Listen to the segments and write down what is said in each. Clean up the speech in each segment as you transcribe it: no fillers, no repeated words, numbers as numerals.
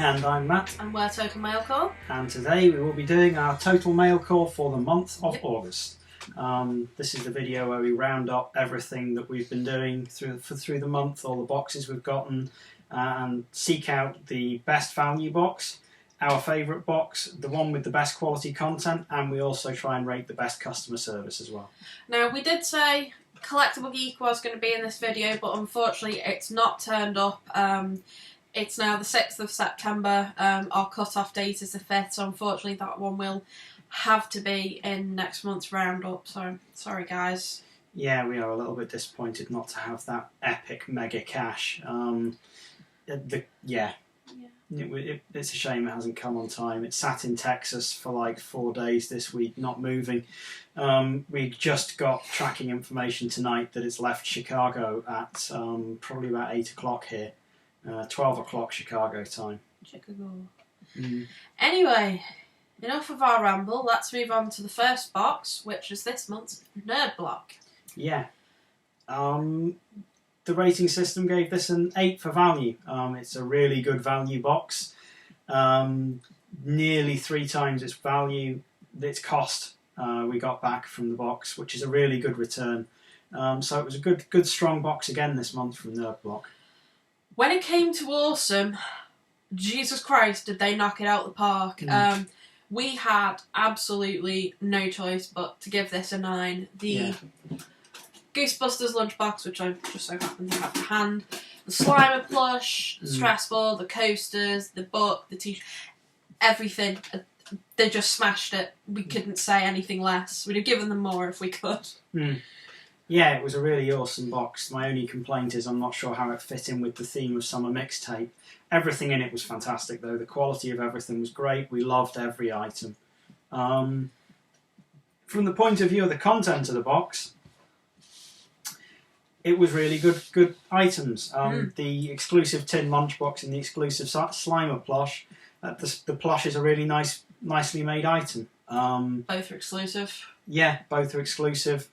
And I'm Matt. And we're Total Mailcall. And today we will be doing our total mail call for the month of August. This is the video where we round up everything that we've been doing through the month, all the boxes we've gotten, and seek out the best value box, our favourite box, the one with the best quality content, and we also try and rate the best customer service as well. Now, we did say Collectible Geek was going to be in this video, but unfortunately it's not turned up. It's now the 6th of September. Our cut-off date is the 5th, so unfortunately that one will have to be in next month's roundup. So, sorry guys. Yeah, we are a little bit disappointed not to have that epic mega cash. It's a shame it hasn't come on time. It sat in Texas for like 4 days this week, not moving. We just got tracking information tonight that it's left Chicago at probably about 8 o'clock here. 12 o'clock Chicago time. Chicago. Anyway, enough of our ramble. Let's move on to the first box, which is this month's Nerd Block. Yeah. The rating system gave this an 8 for value. It's a really good value box. Nearly 3 times its value, its cost we got back from the box, which is a really good return. So it was a good strong box again this month from Nerd Block. When it came to awesome, Jesus Christ, did they knock it out of the park. We had absolutely no choice but to give this a 9. The Ghostbusters lunchbox, which I just so happen to have to hand, the Slimer plush, the stress ball, the coasters, the book, the t-shirt, everything. They just smashed it. We couldn't say anything less. We'd have given them more if we could. Yeah, it was a really awesome box. My only complaint is I'm not sure how it fit in with the theme of Summer Mixtape. Everything in it was fantastic, though. The quality of everything was great. We loved every item. From the point of view of the content of the box, it was really good items. The exclusive tin lunchbox and the exclusive Slimer plush. The plush is a really nicely made item. Both are exclusive. Yeah, both are exclusive.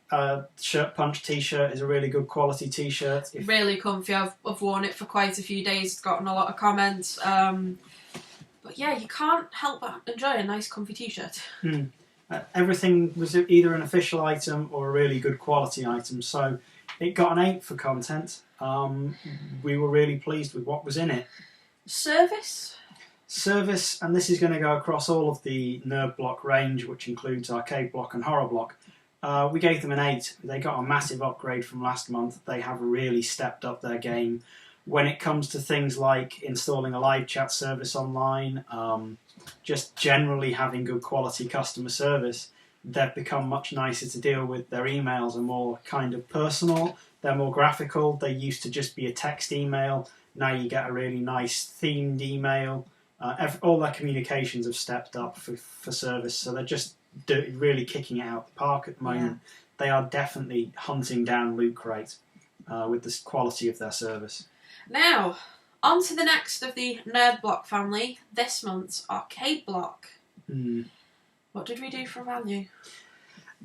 Shirt Punch t-shirt is a really good quality t-shirt. Really comfy. I've worn it for quite a few days. It's gotten a lot of comments. But yeah, you can't help but enjoy a nice comfy t-shirt. Everything was either an official item or a really good quality item. So it got an 8 for content. We were really pleased with what was in it. Service, and this is going to go across all of the Nerd Block range, which includes Arcade Block and Horror Block. We gave them an 8. They got a massive upgrade from last month. They have really stepped up their game. When it comes to things like installing a live chat service online, just generally having good quality customer service, they've become much nicer to deal with. Their emails are more kind of personal. They're more graphical. They used to just be a text email. Now you get a really nice themed email. All their communications have stepped up for service, so they're just really kicking it out the park at the moment. Yeah. They are definitely hunting down loot crate with the quality of their service. Now, on to the next of the Nerd Block family, this month's Arcade Block. What did we do for value?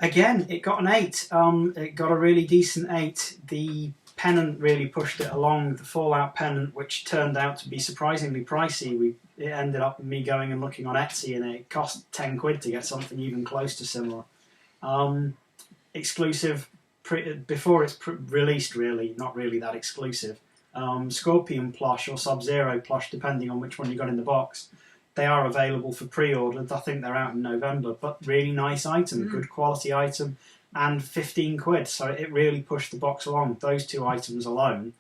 Again, it got an 8. It got a really decent 8. The pennant really pushed it along, the Fallout pennant, which turned out to be surprisingly pricey. It ended up me going and looking on Etsy, and it cost 10 quid to get something even close to similar. Exclusive, before it's released, really, not really that exclusive. Scorpion plush or Sub-Zero plush, depending on which one you got in the box. They are available for pre-order. I think they're out in November, but really nice item, good quality item, and 15 quid, so it really pushed the box along. Those 2 items alone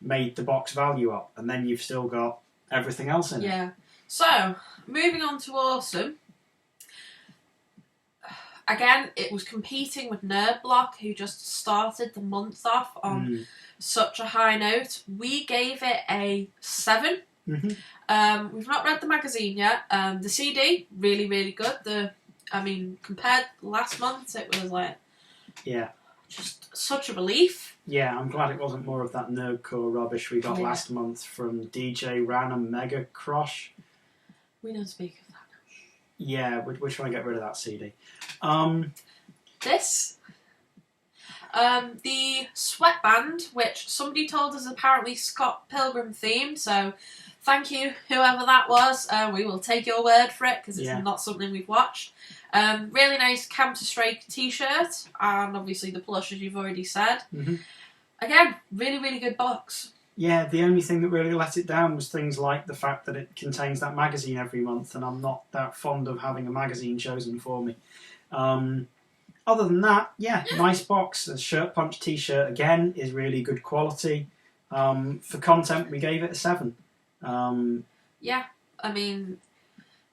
made the box value up, and then you've still got everything else in it. Yeah. So, moving on to Awesome. Again, it was competing with Nerd Block, who just started the month off on such a high note. We gave it a 7. We've not read the magazine yet. The CD, really, really good. Compared to last month, it was like... Yeah. Just such a relief. Yeah, I'm glad it wasn't more of that nerdcore rubbish we got last month from DJ Ran and Mega Crush. We don't speak of that. Yeah, we're trying to get rid of that CD. This The sweatband, which somebody told us is apparently Scott Pilgrim themed, so thank you, whoever that was. We will take your word for it because it's Yeah. not something we've watched. Really nice Counter-Strike t-shirt, and obviously the plush, as you've already said. Mm-hmm. Again, really, really good box. Yeah, the only thing that really let it down was things like the fact that it contains that magazine every month, and I'm not that fond of having a magazine chosen for me. Other than that, yeah, nice box. A Shirt Punch t-shirt, again, is really good quality. For content, we gave it a 7. Yeah, I mean,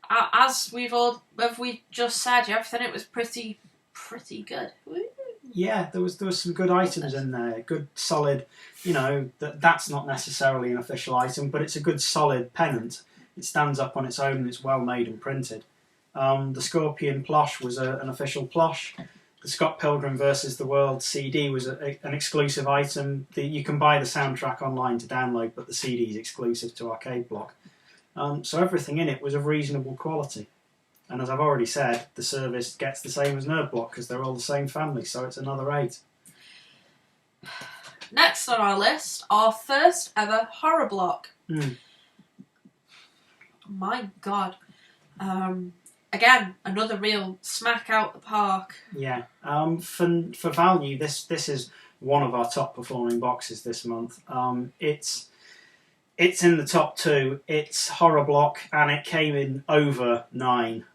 as we just said, everything it was pretty good. Woo. Yeah, there was some good items in there. Good solid, that's not necessarily an official item, but it's a good solid pennant. It stands up on its own and it's well made and printed. The Scorpion plush was an official plush. The Scott Pilgrim vs. the World CD was an exclusive item. You can buy the soundtrack online to download, but the CD is exclusive to Arcade Block. So everything in it was of reasonable quality. And as I've already said, the service gets the same as Nerd Block because they're all the same family, so it's another 8. Next on our list, our first ever Horror Block. My God. Again, another real smack out the park. Yeah. For value, this is one of our top performing boxes this month. It's in the top 2. It's Horror Block, and it came in over 9.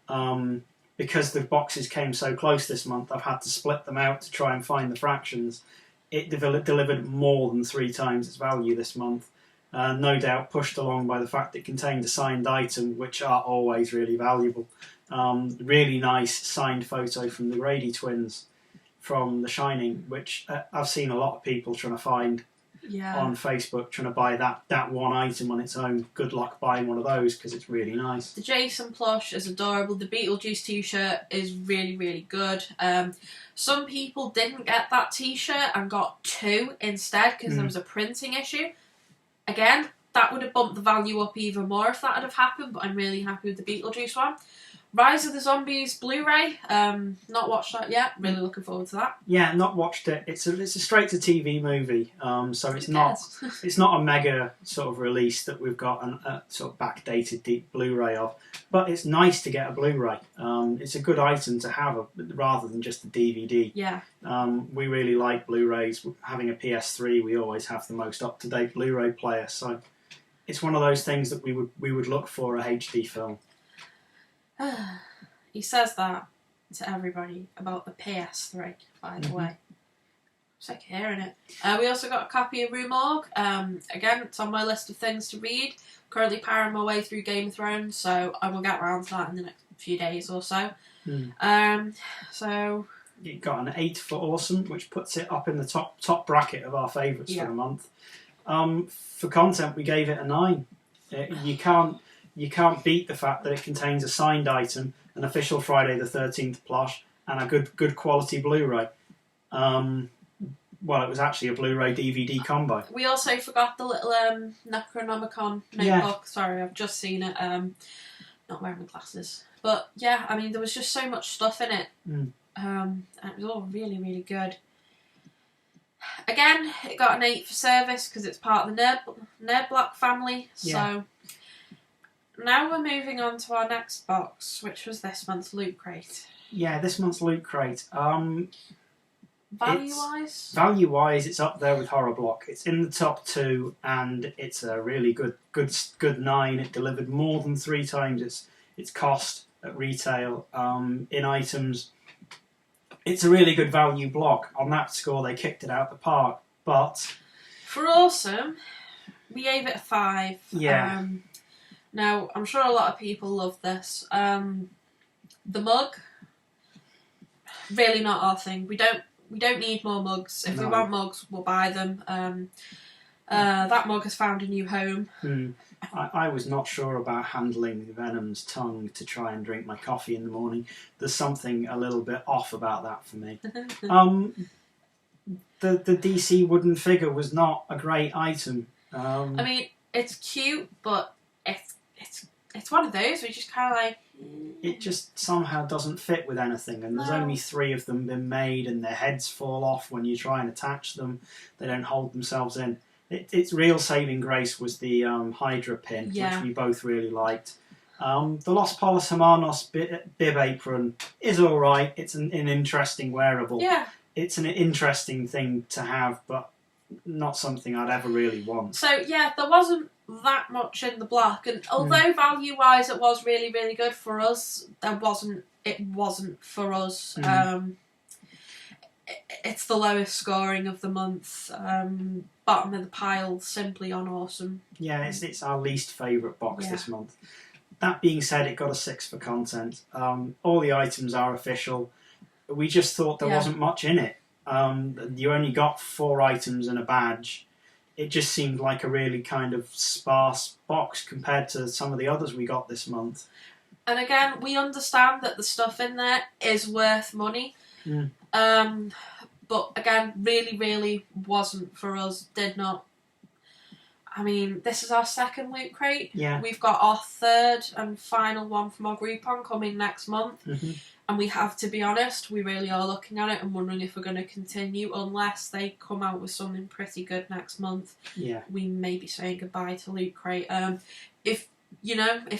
Because the boxes came so close this month, I've had to split them out to try and find the fractions. It delivered more than 3 times its value this month. No doubt pushed along by the fact it contained a signed item, which are always really valuable. Really nice signed photo from the Grady twins from The Shining, which I've seen a lot of people trying to find on Facebook, trying to buy that one item on its own. Good luck buying one of those because it's really nice. The Jason plush is adorable. The Beetlejuice t-shirt is really, really good. Some people didn't get that t-shirt and got 2 instead because there was a printing issue. Again, that would have bumped the value up even more if that had have happened, but I'm really happy with the Beetlejuice one. Rise of the Zombies Blu-ray. Not watched that yet. Really looking forward to that. Yeah, not watched it. It's a straight to TV movie, so it's not a mega sort of release that we've got a sort of backdated deep Blu-ray of. But it's nice to get a Blu-ray. It's a good item to have rather than just a DVD. Yeah. We really like Blu-rays. Having a PS3, we always have the most up-to-date Blu-ray player. So it's one of those things that we would look for a HD film. He says that to everybody about the PS3, by the way. Sick of hearing it. We also got a copy of Rue Morgue. Again, it's on my list of things to read. Currently powering my way through Game of Thrones, so I will get around to that in the next few days or so. So it got an 8 for awesome, which puts it up in the top bracket of our favourites for the month. For content, we gave it a 9. You can't beat the fact that it contains a signed item, an official Friday the 13th plush, and a good quality Blu-ray. Well, it was actually a Blu-ray DVD combo. We also forgot the little Necronomicon notebook. Yeah. Sorry, I've just seen it. Not wearing my glasses. But yeah, I mean, there was just so much stuff in it. And it was all really, really good. Again, it got an 8 for service because it's part of the Nerd Block family. Yeah. So now we're moving on to our next box, which was this month's Loot Crate. Yeah, this month's Loot Crate. Value-wise? Value-wise, it's up there with Horror Block. It's in the top 2, and it's a really good 9. It delivered more than 3 times its cost at retail. In items, it's a really good value block. On that score, they kicked it out the park. But for awesome, we gave it a 5. Yeah. Now, I'm sure a lot of people love this. The mug, really not our thing. We don't need more mugs. If we want mugs, we'll buy them. That mug has found a new home. I was not sure about handling Venom's tongue to try and drink my coffee in the morning. There's something a little bit off about that for me. The DC wooden figure was not a great item. I mean, it's cute, but it's one of those where you just kind of like... It just somehow doesn't fit with anything, and there's only 3 of them been made, and their heads fall off when you try and attach them. They don't hold themselves in. its real saving grace was the Hydra pin, Yeah. which we both really liked. The Los Polos Hermanos bib apron is all right. It's an interesting wearable. Yeah. It's an interesting thing to have, but not something I'd ever really want. So yeah, there wasn't that much in the block, and although value-wise it was really, really good for us, it wasn't for us. It's the lowest scoring of the month. Bottom of the pile, simply on awesome. Yeah, it's our least favourite box this month. That being said, it got a 6 for content. All the items are official. We just thought there wasn't much in it. You only got 4 items and a badge. It just seemed like a really kind of sparse box compared to some of the others we got this month. And again, we understand that the stuff in there is worth money. But again, really, really wasn't for us. Did not. I mean, this is our second loot crate. Yeah. We've got our third and final one from our Groupon coming next month. And we have to be honest, we really are looking at it and wondering if we're going to continue unless they come out with something pretty good next month. Yeah. We may be saying goodbye to Loot Crate. If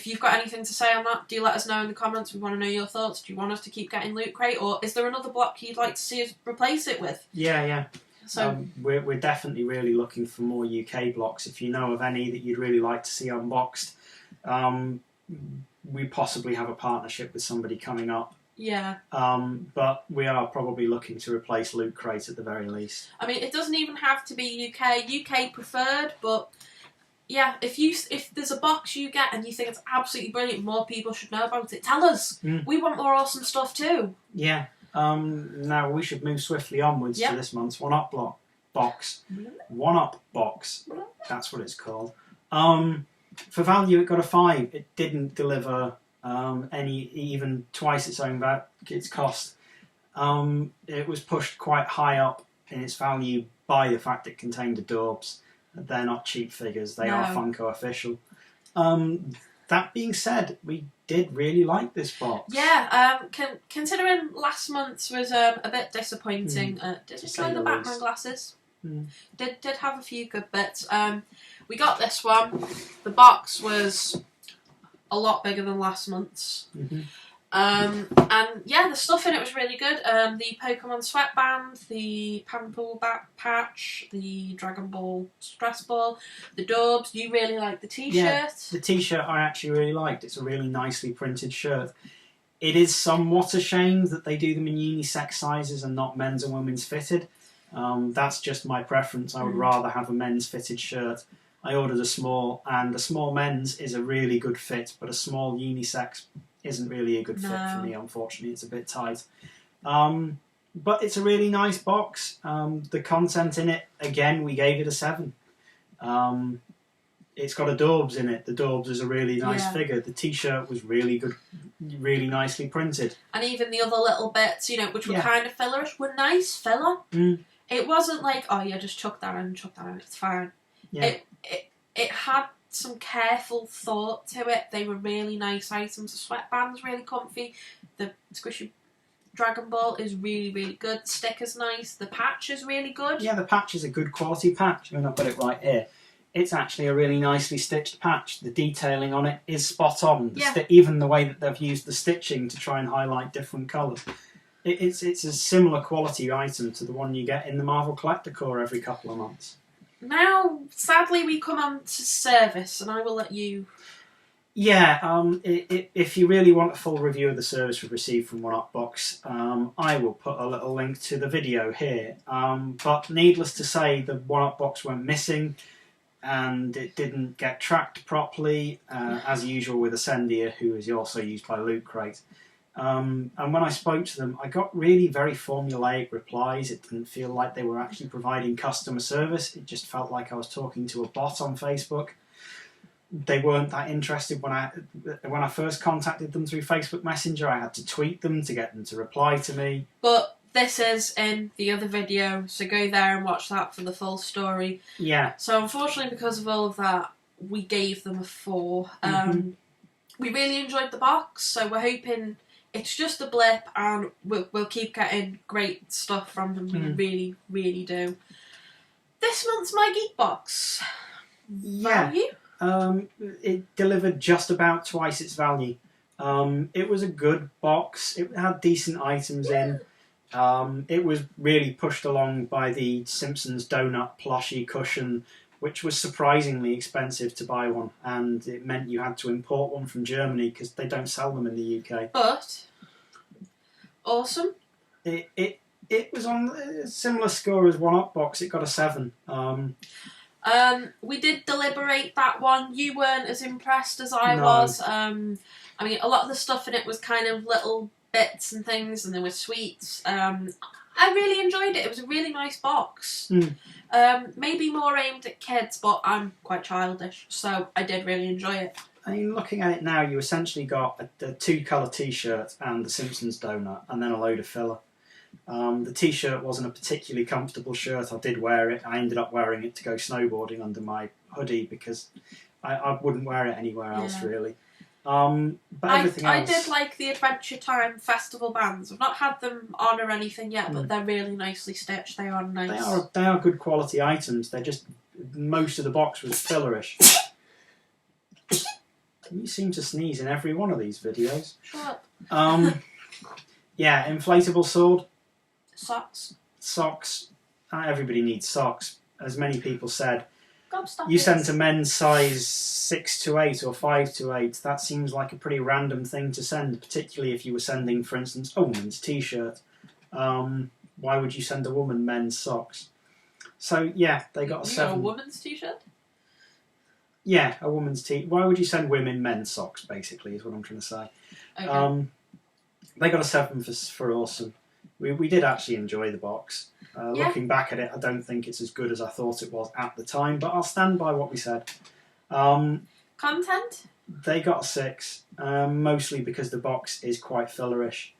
you've got anything to say on that, do let us know in the comments. We want to know your thoughts. Do you want us to keep getting Loot Crate, or is there another block you'd like to see us replace it with? Yeah. So we're definitely really looking for more UK blocks. If you know of any that you'd really like to see unboxed, we possibly have a partnership with somebody coming up. Yeah. But we are probably looking to replace Loot Crate at the very least. I mean, it doesn't even have to be UK preferred, but yeah, if there's a box you get and you think it's absolutely brilliant, more people should know about it. Tell us. We want more awesome stuff too. Yeah. Now we should move swiftly onwards to this month's One Up box. One Up box. That's what it's called. For value, it got a 5. It didn't deliver even twice its cost. It was pushed quite high up in its value by the fact it contained adorbs. They're not cheap figures. They are Funko official. That being said, we did really like this box. Yeah, considering last month's was a bit disappointing. Did enjoy the Batman glasses. Did have a few good bits. We got this one. The box was a lot bigger than last month's. And yeah, the stuff in it was really good. The Pokemon sweatband, the Pampool back patch, the Dragon Ball stress ball, the Dorbs. You really like the t-shirt? Yeah, the t-shirt I actually really liked. It's a really nicely printed shirt. It is somewhat a shame that they do them in unisex sizes and not men's and women's fitted. That's just my preference. I would rather have a men's fitted shirt. I ordered a small, and a small men's is a really good fit, but a small unisex isn't really a good fit for me, unfortunately. It's a bit tight. But it's a really nice box. The content in it, again, we gave it a 7. It's got adorbs in it. The Dorbs is a really nice figure. The t-shirt was really good, really nicely printed. And even the other little bits, which were kind of fillerish, were nice filler. It wasn't like, oh yeah, just chuck that in, it's fine. Yeah. It had some careful thought to it. They were really nice items. The sweatband's really comfy. The squishy Dragon Ball is really, really good. The sticker's nice. The patch is really good. Yeah, the patch is a good quality patch. I mean, I've got it right here. It's actually a really nicely stitched patch. The detailing on it is spot on. Even the way that they've used the stitching to try and highlight different colours. It's a similar quality item to the one you get in the Marvel Collector Core every couple of months. Now, sadly, we come on to service, and I will let you... Yeah, if you really want a full review of the service we've received from One Up Box, I will put a little link to the video here. But needless to say, the One Up Box went missing, and it didn't get tracked properly, as usual with Ascendia, who is also used by Loot Crate. And when I spoke to them, I got really very formulaic replies. It didn't feel like they were actually providing customer service. It just felt like I was talking to a bot on Facebook. They weren't that interested when I first contacted them through Facebook Messenger. I had to tweet them to get them to reply to me. But this is in the other video, so go there and watch that for the full story. Yeah. So unfortunately, because of all of that, we gave them a 4. We really enjoyed the box, so we're hoping it's just a blip, and we'll keep getting great stuff from them. We really, really do. This month's My Geek Box. Yeah. Value? It delivered just about twice its value. It was a good box. It had decent items in. It was really pushed along by the Simpsons donut plushie cushion, which was surprisingly expensive to buy one, and it meant you had to import one from Germany because they don't sell them in the UK. But awesome. It was on a similar score as One Up Box. It got a 7. We did deliberate that one. You weren't as impressed as I No. was. I mean, a lot of the stuff in it was kind of little bits and things, and there were sweets. I really enjoyed it. It was a really nice box. Maybe more aimed at kids, but I'm quite childish, so I did really enjoy it. I mean, looking at it now, you essentially got a 2-colour T-shirt and the Simpsons donut, and then a load of filler. The T-shirt wasn't a particularly comfortable shirt. I did wear it. I ended up wearing it to go snowboarding under my hoodie because I wouldn't wear it anywhere else, really. But everything else... I did like the Adventure Time festival bands. I've not had them on or anything yet, but they're really nicely stitched. They are nice. They are good quality items. They're just... Most of the box was fillerish. You seem to sneeze in every one of these videos. Shut up. Yeah, inflatable sword. Socks. Everybody needs socks. As many people said. Gobstoppers. You sent a men's size 6 to 8 or 5 to 8. That seems like a pretty random thing to send, particularly if you were sending, for instance, a woman's T-shirt. Why would you send a woman men's socks? So, yeah, they got a 7. A woman's T-shirt? Yeah, a woman's T-shirt. Why would you send women men's socks, basically, is what I'm trying to say. Okay. They got a 7 for awesome. We did actually enjoy the box. Looking back at it, I don't think it's as good as I thought it was at the time, but I'll stand by what we said. Content? They got a 6, mostly because the box is quite fillerish.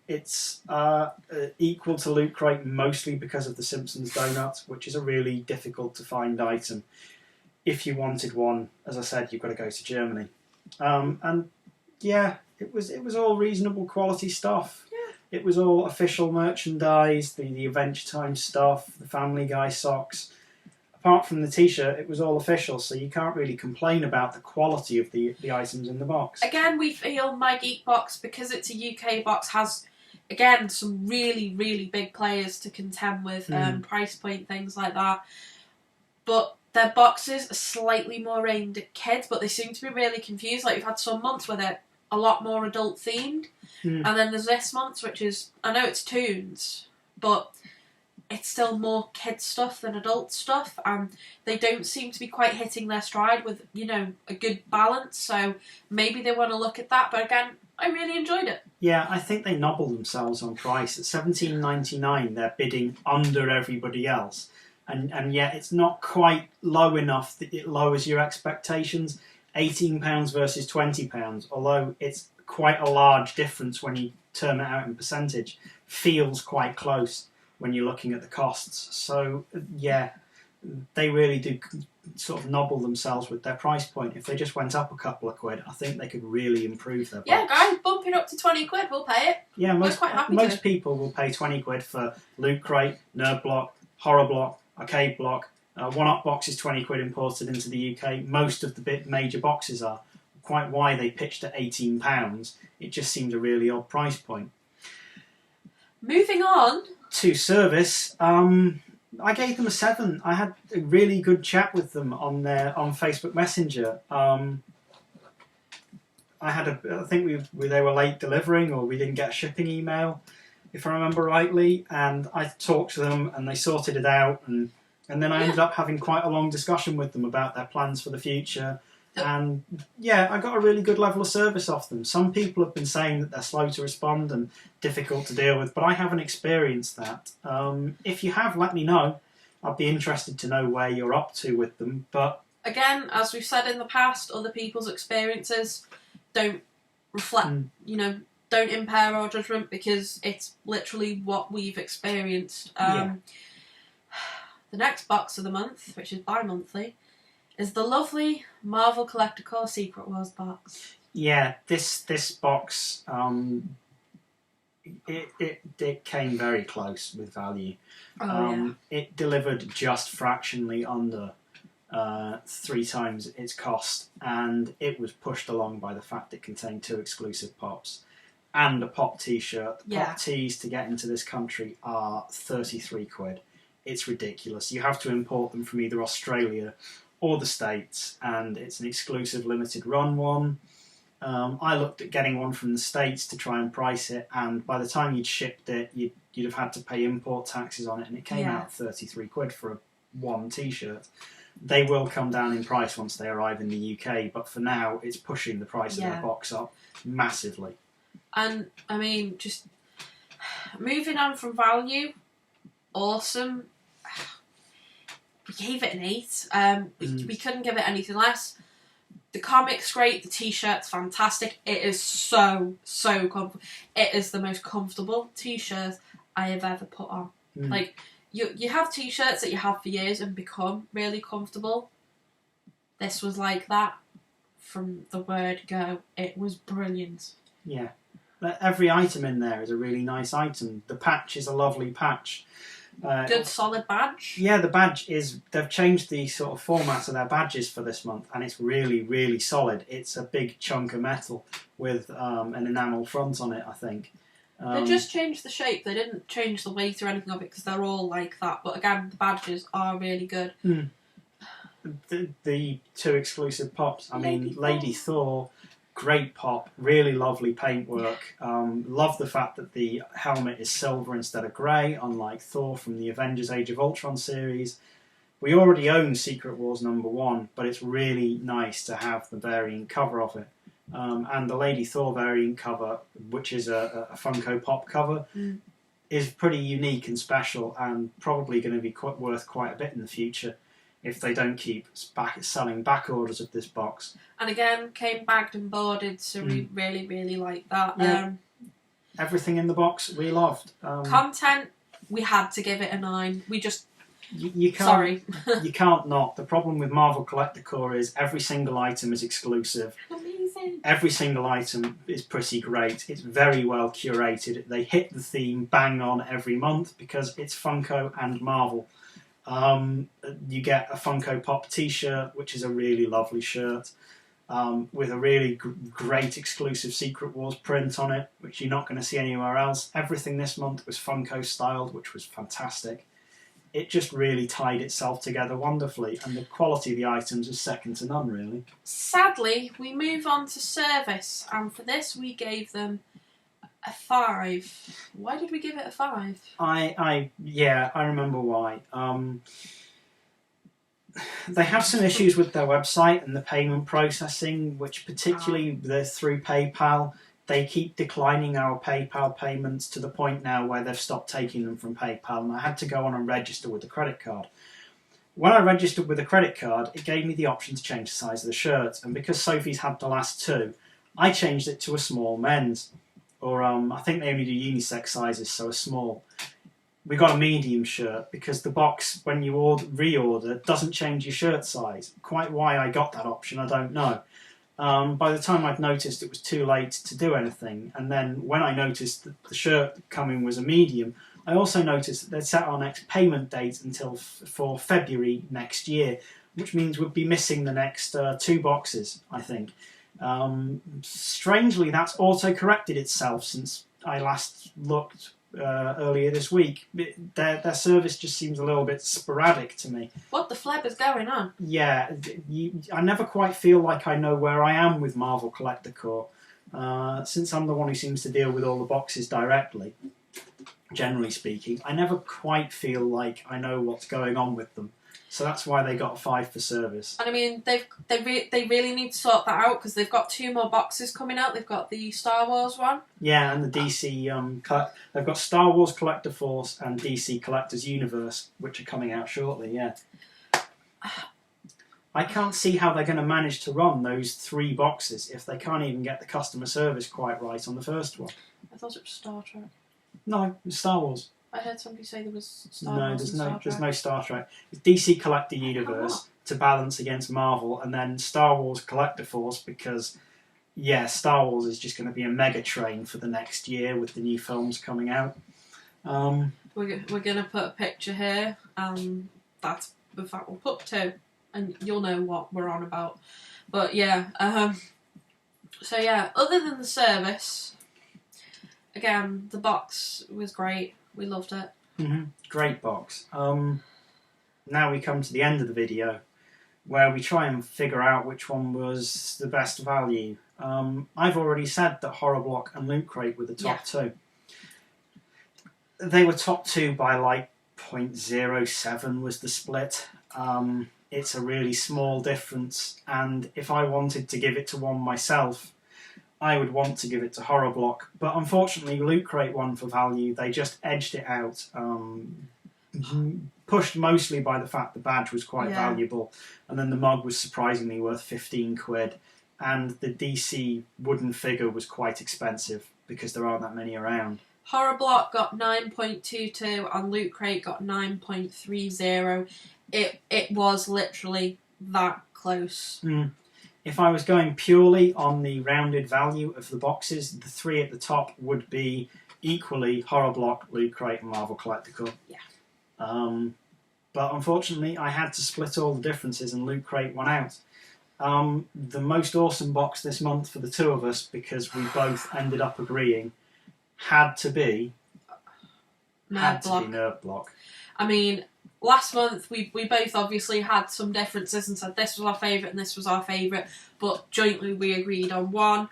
It's equal to Loot Crate mostly because of the Simpsons donut, which is a really difficult to find item. If you wanted one, as I said, you've got to go to Germany. And yeah, it was all reasonable quality stuff. Yeah. It was all official merchandise, the Adventure Time stuff, the Family Guy socks. Apart from the T-shirt, it was all official, so you can't really complain about the quality of the items in the box. Again, we feel My Geek Box, because it's a UK box, has, again, some really, really big players to contend with, price point, things like that. But their boxes are slightly more aimed at kids, but they seem to be really confused. Like, we've had some months where they're a lot more adult themed, and then there's this month, which is, I know it's Toons, but it's still more kid stuff than adult stuff, and they don't seem to be quite hitting their stride with, you know, a good balance, so maybe they want to look at that, but again, I really enjoyed it. Yeah, I think they nobble themselves on price. At $17.99, they're bidding under everybody else. And yet it's not quite low enough that it lowers your expectations. £18 versus £20, although it's quite a large difference when you term it out in percentage, feels quite close when you're looking at the costs. So, yeah, they really do sort of nobble themselves with their price point. If they just went up a couple of quid, I think they could really improve their box. Yeah, guys, bump it up to 20 quid, we'll pay it. Yeah, most to. people will pay 20 quid for Loot Crate, Nerd Block, Horror Block, Arcade Block. One Up Box is 20 quid imported into the UK. Most of the major boxes are. Quite why they pitched at £18, it just seemed a really odd price point. Moving on to service, I gave them a 7. I had a really good chat with them on Facebook Messenger. I think they were late delivering, or we didn't get a shipping email, if I remember rightly, and I talked to them and they sorted it out, and then I ended up having quite a long discussion with them about their plans for the future. And yeah, I got a really good level of service off them. Some people have been saying that they're slow to respond and difficult to deal with, but I haven't experienced that. If you have, let me know. I'd be interested to know where you're up to with them. But again, as we've said in the past, other people's experiences don't reflect, don't impair our judgment, because it's literally what we've experienced. The next box of the month, which is bi-monthly, is the lovely Marvel Collector Core Secret Wars box. Yeah, this box It came very close with value. Oh, It delivered just fractionally under 3 times its cost, and it was pushed along by the fact it contained 2 exclusive pops and a pop t-shirt. The pop tees to get into this country are 33 quid. It's ridiculous. You have to import them from either Australia or the States, and it's an exclusive limited run one. I looked at getting one from the States to try and price it, and by the time you'd shipped it, you'd have had to pay import taxes on it, and it came out 33 quid for one t-shirt. They will come down in price once they arrive in the UK, but for now, it's pushing the price of their box up massively. And, I mean, just moving on from value, awesome. We gave it an 8. We couldn't give it anything less. The comic's great, the t-shirt's fantastic. It is so comfortable. It is the most comfortable t-shirt I have ever put on. Like, you have t-shirts that you have for years and become really comfortable. This was like that from the word go. It was brilliant. Yeah. Every item in there is a really nice item. The patch is a lovely patch. Good solid badge. Yeah, the badge is... They've changed the sort of format of their badges for this month, and it's really solid. It's a big chunk of metal with an enamel front on it, I think. They just changed the shape. They didn't change the weight or anything of it because they're all like that. But again, the badges are really good. The 2 exclusive pops. I mean, Lady Thor, great pop, really lovely paintwork. Love the fact that the helmet is silver instead of grey, unlike Thor from the Avengers Age of Ultron series. We already own Secret Wars #1, but it's really nice to have the variant cover of it. And the Lady Thor variant cover, which is a Funko Pop cover, is pretty unique and special, and probably going to be worth quite a bit in the future if they don't keep selling back orders of this box. And again, came bagged and boarded, so we really like that. Yeah. Everything in the box we loved. Content, we had to give it a 9. We just... You can't, Sorry. You can't not. The problem with Marvel Collector Core is every single item is exclusive. Amazing. Every single item is pretty great. It's very well curated. They hit the theme bang on every month because it's Funko and Marvel. You get a Funko Pop t-shirt, which is a really lovely shirt, with a really great exclusive Secret Wars print on it, which you're not going to see anywhere else. Everything this month was Funko styled, which was fantastic. It just really tied itself together wonderfully, and the quality of the items is second to none, really. Sadly, we move on to service, and for this we gave them a 5. Why did we give it a 5? I remember why. They have some issues with their website and the payment processing, which particularly through PayPal. They keep declining our PayPal payments to the point now where they've stopped taking them from PayPal, and I had to go on and register with a credit card. When I registered with a credit card, it gave me the option to change the size of the shirt, and because Sophie's had the last 2, I changed it to a small men's. Or I think they only do unisex sizes, so a small. We got a medium shirt because the box, when you reorder, doesn't change your shirt size. Quite why I got that option, I don't know. By the time I'd noticed it was too late to do anything, and then when I noticed that the shirt coming was a medium, I also noticed that they'd set our next payment date until for February next year, which means we'd be missing the next 2 boxes, I think. Strangely, that's auto-corrected itself since I last looked earlier this week. Their service just seems a little bit sporadic to me. What the flip is going on? Yeah, I never quite feel like I know where I am with Marvel Collector Core. Since I'm the one who seems to deal with all the boxes directly, generally speaking, I never quite feel like I know what's going on with them. So that's why they got a 5 for service. And I mean, they really need to sort that out because they've got 2 more boxes coming out. They've got the Star Wars one. Yeah, and the DC... they've got Star Wars Collector Force and DC Collector's Universe, which are coming out shortly, yeah. I can't see how they're going to manage to run those 3 boxes if they can't even get the customer service quite right on the first one. I thought it was Star Trek. No, it's Star Wars. I heard somebody say there was Star Wars. There's no Star Trek. It's DC Collector Universe to balance against Marvel, and then Star Wars Collector Force because yeah, Star Wars is just going to be a mega train for the next year with the new films coming out. We're going to put a picture here, and that's, in fact, we'll put 2, and you'll know what we're on about. But yeah, so yeah, other than the service, again, the box was great. We loved it. Mm-hmm. Great box. Now we come to the end of the video, where we try and figure out which one was the best value. I've already said that Horror Block and Loot Crate were the top 2. They were top 2 by like 0.07 was the split. It's a really small difference, and if I wanted to give it to one myself, I would want to give it to Horror Block. But unfortunately, Loot Crate won for value. They just edged it out, pushed mostly by the fact the badge was quite valuable, and then the mug was surprisingly worth 15 quid, and the DC wooden figure was quite expensive because there aren't that many around. Horror Block got 9.22 and Loot Crate got 9.30. It was literally that close. If I was going purely on the rounded value of the boxes, the 3 at the top would be equally Horror Block, Loot Crate and Marvel Collecticore. Yeah. But unfortunately, I had to split all the differences and Loot Crate won out. The most awesome box this month for the 2 of us, because we both ended up agreeing, had to be Nerd Block. I mean, last month we both obviously had some differences and said this was our favourite and this was our favourite, but jointly we agreed on one.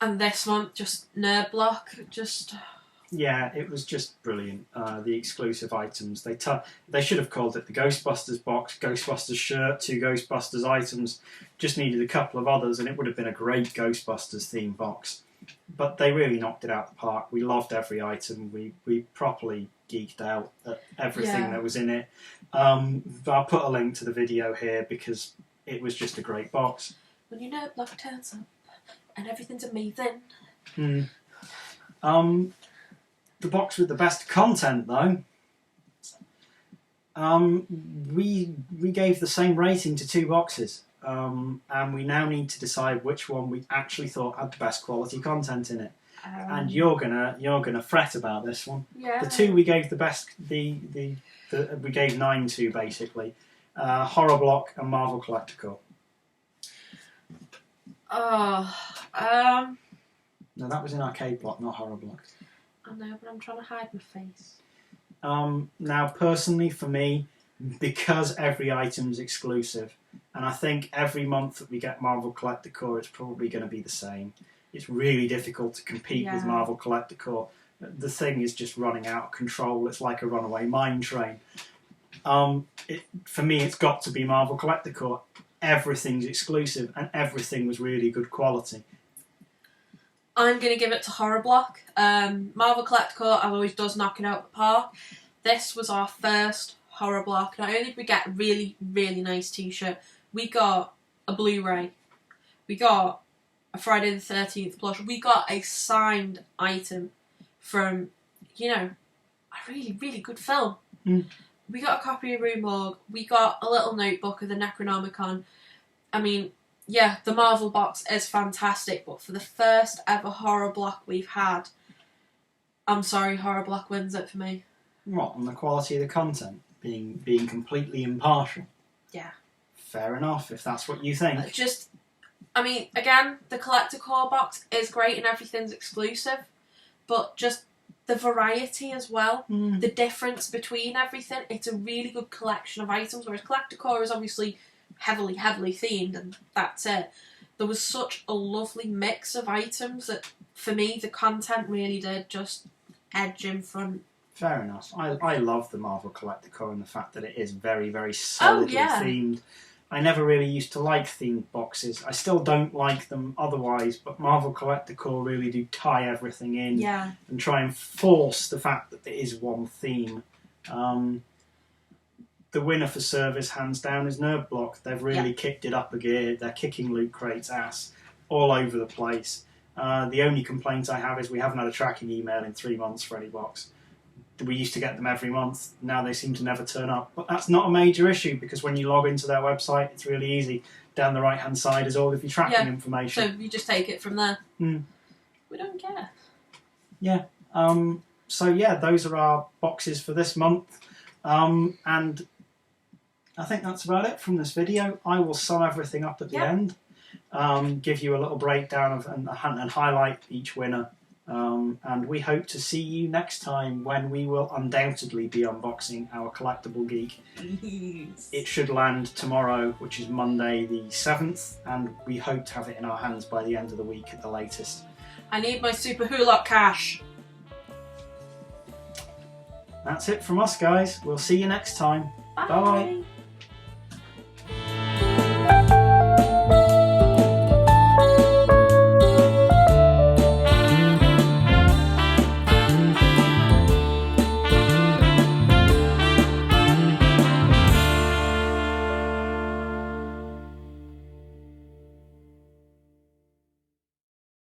And this month, just Nerd Block, just... Yeah, it was just brilliant. The exclusive items. They should have called it the Ghostbusters box, Ghostbusters shirt, 2 Ghostbusters items. Just needed a couple of others and it would have been a great Ghostbusters themed box. But they really knocked it out of the park. We loved every item. We properly geeked out at everything that was in it. I'll put a link to the video here because it was just a great box. When your Nerd Block turns up and everything's amazing. The box with the best content, though, we gave the same rating to 2 boxes. And we now need to decide which one we actually thought had the best quality content in it. And you're gonna fret about this one. Yeah. The 2 we gave the best, we gave 9 to basically, Horror Block and Marvel Collecticore. No, that was in Arcade Block, not Horror Block. I know, but I'm trying to hide my face. Now, personally, for me, because every item's exclusive, and I think every month that we get Marvel Collecticore, it's probably going to be the same. It's really difficult to compete with Marvel Collecticore. The thing is just running out of control. It's like a runaway mine train. For me, it's got to be Marvel Collecticore. Everything's exclusive, and everything was really good quality. I'm going to give it to Horror Block. Marvel Collecticore always does knock it out of the park. This was our first Horror Block. Not only did we get a really, really nice t-shirt, we got a Blu-ray. We got a Friday the 13th plush. We got a signed item from, a really, really good film. We got a copy of Rue Morgue. We got a little notebook of the Necronomicon. I mean, yeah, the Marvel box is fantastic, but for the first ever Horror Block we've had, I'm sorry, Horror Block wins it for me. What, on the quality of the content? Being completely impartial? Yeah. Fair enough, if that's what you think. Again, the Collecticore box is great and everything's exclusive, but just the variety as well, the difference between everything, it's a really good collection of items, whereas Collecticore is obviously heavily, heavily themed, and that's it. There was such a lovely mix of items that, for me, the content really did just edge in front. Fair enough. I love the Marvel Collecticore and the fact that it is very, very solidly themed. I never really used to like themed boxes. I still don't like them otherwise, but Marvel Collecticore really do tie everything in and try and force the fact that there is one theme. The winner for service, hands down, is Nerd Block. They've really kicked it up a gear. They're kicking Loot Crate's ass all over the place. The only complaint I have is we haven't had a tracking email in 3 months for any box. we used to get them every month. Now they seem to never turn up. But that's not a major issue because when you log into their website, it's really easy. Down the right-hand side is all of your tracking information. So you just take it from there. Mm. We don't care. Yeah. So yeah, those are our boxes for this month. And I think that's about it from this video. I will sum everything up at the end. Give you a little breakdown of and highlight each winner. And we hope to see you next time when we will undoubtedly be unboxing our collectible geek. Yes. It should land tomorrow, which is Monday the 7th, and we hope to have it in our hands by the end of the week at the latest. I need my Super Hola cash. That's it from us, guys. We'll see you next time. Bye. Bye.